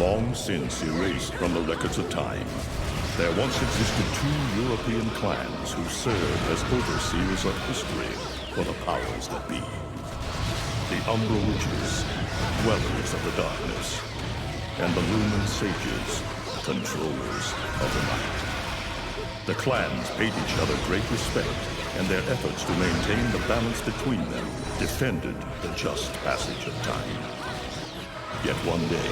Long since erased from the records of time, there once existed two European clans who served as overseers of history for the powers that be. The Umbra Witches, dwellers of the darkness, and the Lumen Sages, controllers of the night. The clans paid each other great respect, and their efforts to maintain the balance between them defended the just passage of time. Yet one day,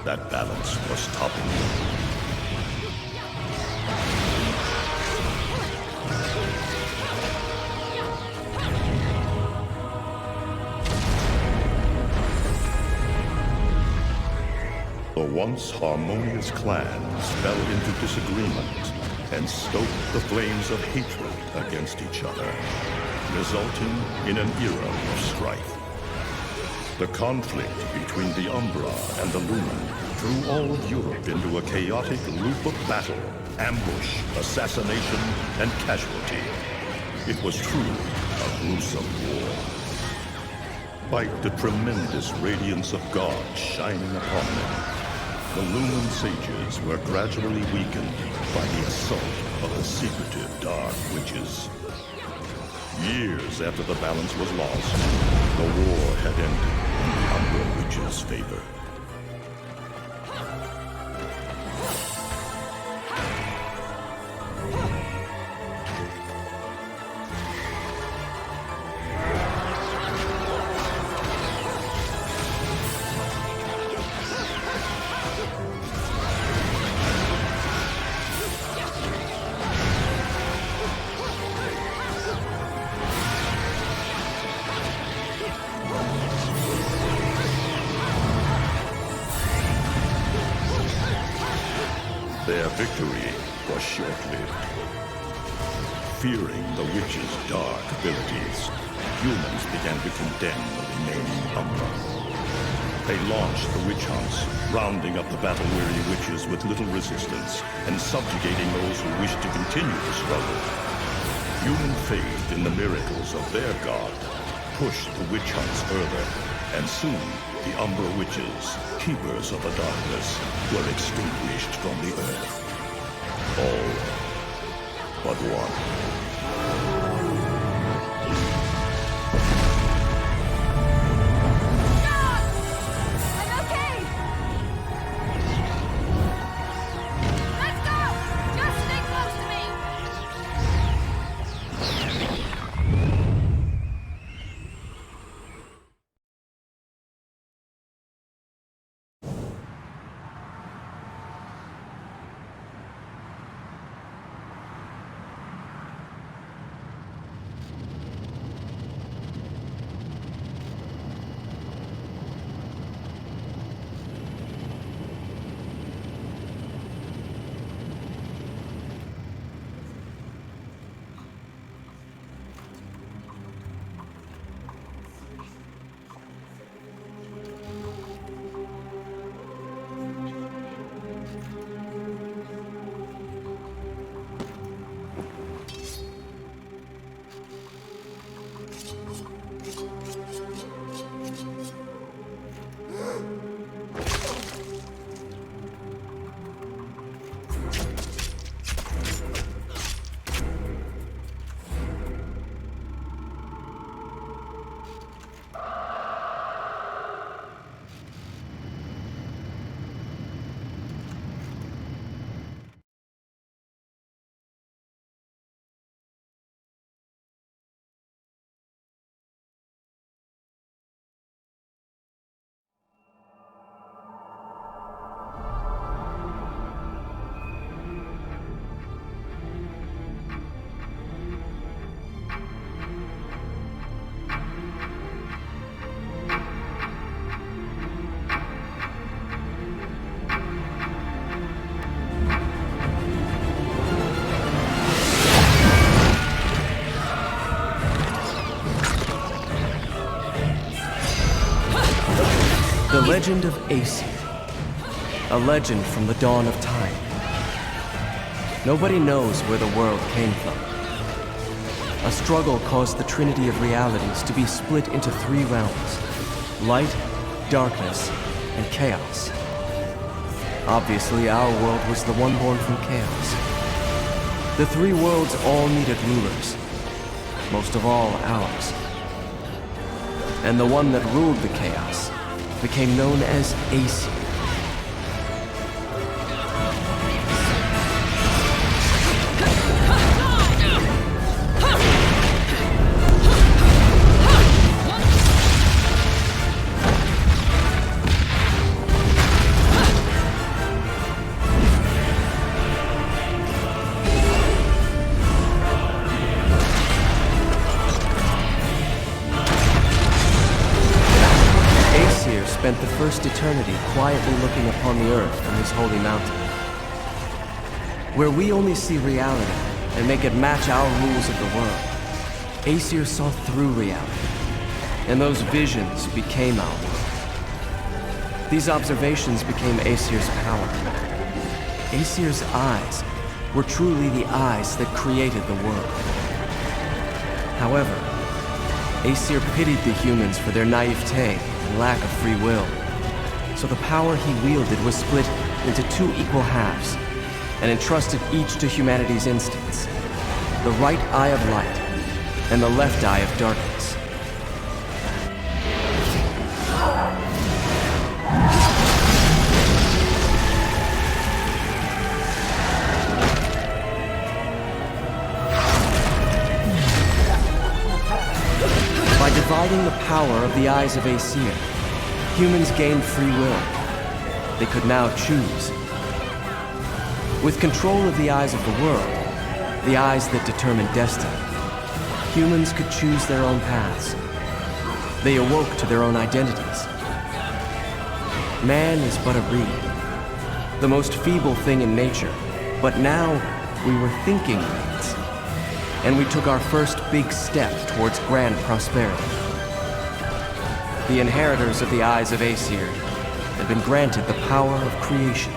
that balance was toppled. The once harmonious clans fell into disagreement and stoked the flames of hatred against each other, resulting in an era of strife. The conflict between the Umbra and the Lumen threw all of Europe into a chaotic loop of battle, ambush, assassination, and casualty. It was truly a gruesome war. Despite the tremendous radiance of God shining upon them, the Lumen Sages were gradually weakened by the assault of the secretive Dark Witches. Years after the balance was lost, the war had ended in the Umbra Witches' favor. Their victory was short-lived. Fearing the witches' dark abilities, humans began to condemn the remaining Umbra. They launched the witch hunts, rounding up the battle-weary witches with little resistance and subjugating those who wished to continue the struggle. Human faith in the miracles of their god pushed the witch hunts further, and soon the Umbra Witches, keepers of the darkness, were extinguished from the earth. All but one. The legend of Aesir. A legend from the dawn of time. Nobody knows where the world came from. A struggle caused the trinity of realities to be split into three realms: light, darkness, and chaos. Obviously, our world was the one born from chaos. The three worlds all needed rulers, most of all ours. And the one that ruled the chaos became known as Aesir. Spent the first eternity quietly looking upon the earth from his holy mountain. Where we only see reality and make it match our rules of the world, Aesir saw through reality, and those visions became our world. These observations became Aesir's power. Aesir's eyes were truly the eyes that created the world. However, Aesir pitied the humans for their naivete and lack of free will. So the power he wielded was split into two equal halves and entrusted each to humanity's instincts. The right eye of light and the left eye of darkness. By dividing the power of the eyes of Aesir, humans gained free will. They could now choose. With control of the eyes of the world, the eyes that determine destiny, humans could choose their own paths. They awoke to their own identities. Man is but a reed, the most feeble thing in nature, but now we were thinking reeds. And we took our first big step towards grand prosperity. The inheritors of the eyes of Aesir had been granted the power of creation.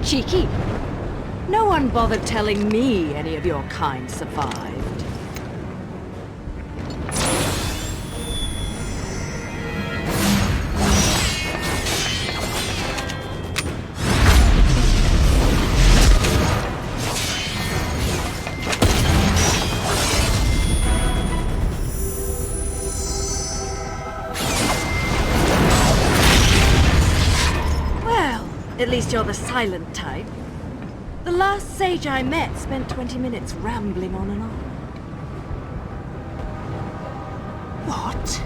Cheeky. No one bothered telling me any of your kind survived. At least you're the silent type. The last sage I met spent 20 minutes rambling on and on. What?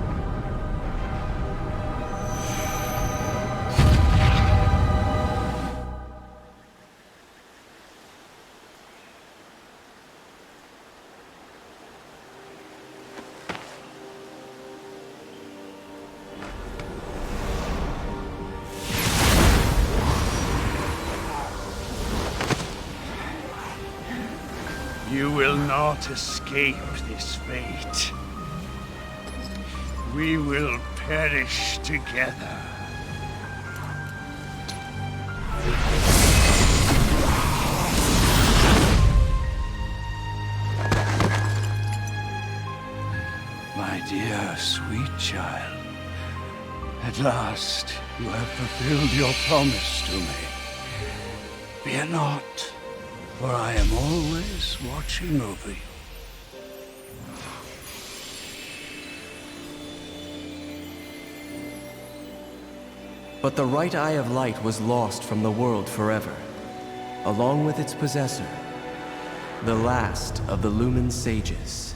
You will not escape this fate. We will perish together. My dear, sweet child, at last you have fulfilled your promise to me. Fear not. For I am always watching over you. But the right eye of light was lost from the world forever, along with its possessor, the last of the Lumen Sages.